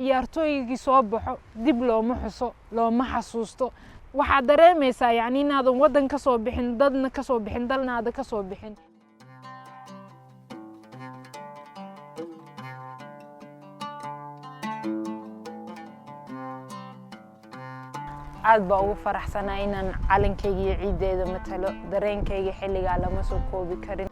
ciyaartooygii soo baxo dib looma xuso looma xasuusto waxaad dareemaysaa yani inaadan waddan ka soo bixin dadna ka soo bixin dalna aad ka soo bixin aad baa ugu faraxsanaa inaan calankayga iyo ciideeda matalo dareenkayga xilligaa lama soo koobi karin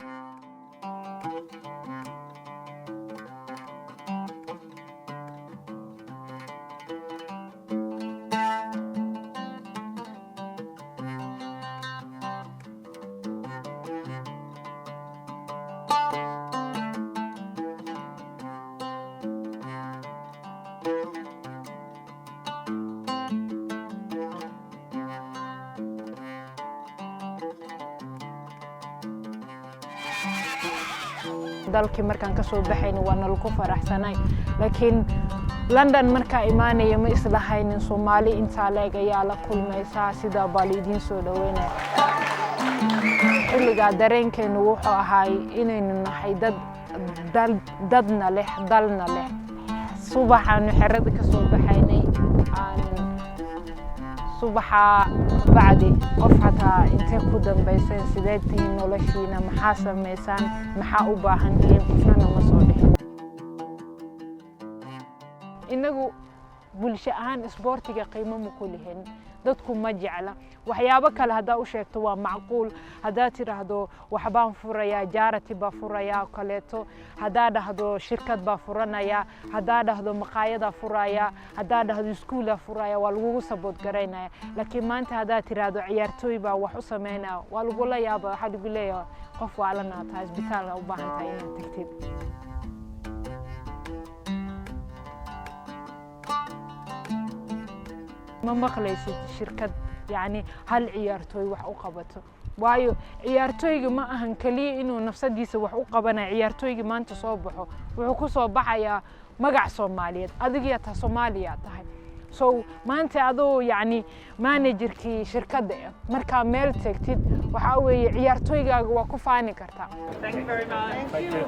dalkii markaan ka soo baxayna waa nalagu faraxsanay laakiin London markaa imaanaya ma islahaynin Soomaali inta leeg ayaa la kulmaysaa sida baalidiin soo dhaweynay xilliga dareenkeenu wuxuu ahaay inaynu nahay dadna leh dalna leh subaxaanu xerada ka soo baxaynay subaxa bacdi qof hataa intee ku dambaysan sidee tihiin noloshiina maxaa samaysaan maxaa u baahan tihiin qofna ma soo dhixin inagu bulsho ahaan isboortiga qiimo ma ku lihin dadku ma jecla waxyaabo kale hadaa u sheegto waa macquul hadaa tiraahdo waxbaan furayaa charity baa furayaa kaleeto hadaa dhahdo shirkad baa furanaya hadaa dhahdo maqaayada furaya hadaa dhahdo iskuul furaya waa lagu support gareynaya laakiin maanta hadaa tiraahdo ciyaartooy baa wax u sameynaa waa lagu la yaabaa waxa lagu leeyahay qof waa la naataa isbitaalka u baahan tahay inaad tagtid ما مقليسي شركة يعني هل عيارتوي وح أقبته وايو عيارتوي ما أهن كلي إنه نفس ديس وح أقبنا عيارتوي ما أنت صوبحه وحكو صوبحه يا مقع صوماليات أدقية صوماليات هاي ما أنت أدو يعني مانجر كي شركة ده مركا ميل تكتيد وحاوي عيارتوي وكفاني كرتا. Thank you very much. Thank you.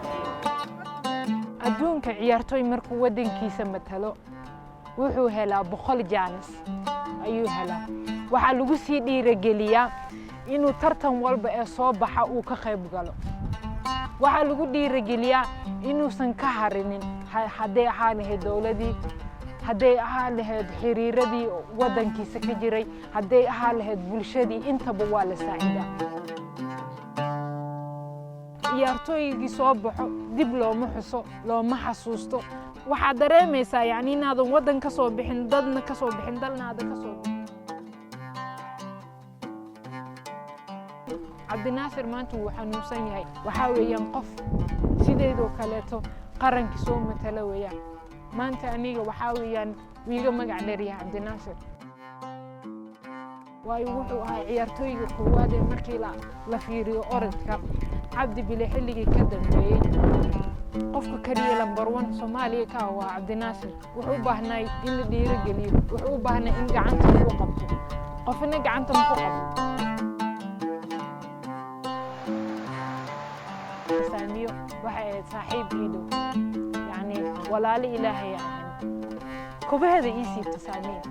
أدون كعيارتوي مركو ودين كيسة مثلو wuxuu helaa 100 jaanis ayuu helaa waxa lagu sii dhiirigeliyaa inuu tartan walba ee soo baxa uu ka qayb galo waxa lagu dhiirigeliyaa inuusan ka harinin haday ahaan lahayd dawladii haday ahaan lahayd xiriiradii wadankiisa ka jiray haday ahaan lahayd bulshadii intaba waa la saacidaa ciyaartooygii soo baxo dib looma xuso looma xasuusto waxaad dareemaysaa yani inaadan waddan ka soo bixin dadna ka soo bixin dalna aad ka soo Cabdinaasir maanta wuu xanuunsan yahay waxa weeyaan qof sideedoo kaleeto qarankii soo matala weeyaan maanta aniga waxa weeyaan wiiga magac dheer yahay Cabdinaasir waayo wuxuu ahaa ciyaartooyga koowaad ee markii la fiiriyo orodka cabdi bile xilligii ka dambeeyay qofka kaliya lambar 1 Soomaaliya ka waa Cabdinaasir wuxuu u baahnaa in la dhiirigeliyo wuxuu u baahnaa in gacanta lagu qabto qofna gacanta ma ku qabto saamiyo waxa saaxiib iido yani walaal ilaahay kubaheeda ii siibta saamiyo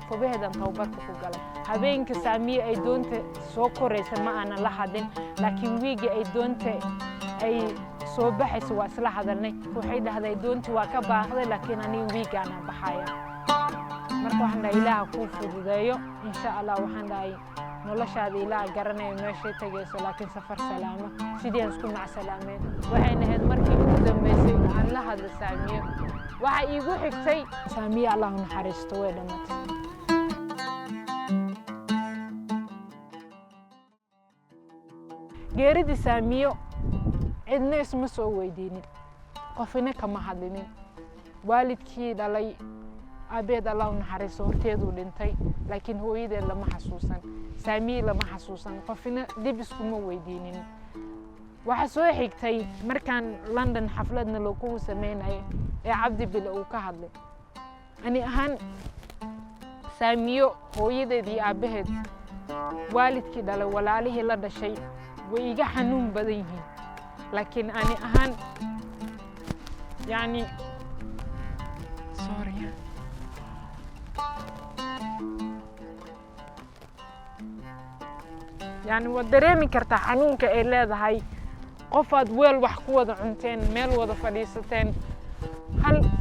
kubaheedan tababarka ku galay habeenka saamiyo ay doonta soo koraysa ma aanan la hadin laakiin wiiga ay doonta ay soo baxayso waa isla hadalnay waxay dhahday doonti waa ka baaqday laakiin aniga wiigaana baxaya marka waxaan dhahay ilaaha kuu fududeeyo insha Allah waxaan dhahay noloshaada ilaaha garanaya meeshay tagayso laakiin safar salaama sidii aan isku macsalaameen waxay nahayd markii ugu dambeysay aan la hadlo saamiyo waxa iigu xigtay saamiyo Allah u naxariisto way dhamatay geerida saamiyo cidna isma soo weydiinin qofina kama hadlinin waalidkii dhalay abeed Allah u naxariisto horteedu dhintay laakiin hooyadeed lama xasuusan saamiyo lama xasuusan qofina dib iskuma weydiinin waxa soo xigtay markaan London xafladna lagu sameeyay ee cabdi bile uu ka hadlay ani ahaan saamiyo hooyadeed iyo abeed waalidkii dhalay walaalihii la dhashay way iga xanuun badan yihiin laakiin ani ahaan yani sorry. يعني ودريمي كرتا حنونك إلى هاي قفاد ويل وحكوة عنتين ميل وذا فريستين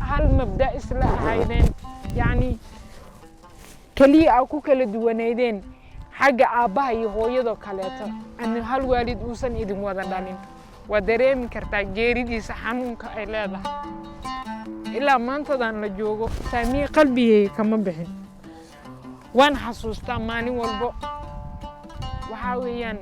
هل مبدأ إسلاء هايدين يعني كلي أكو كل دوانيدين حاجة آبها يهو يدو كاليتا أن هل والد أوسن إدم وذا دانين ودريمي كرتا جيري دي سحنونك إلى إلا ما انتظن لجوغو سامي قلبي كما بحن وان حسوستا ماني والبو waxaa weeyaan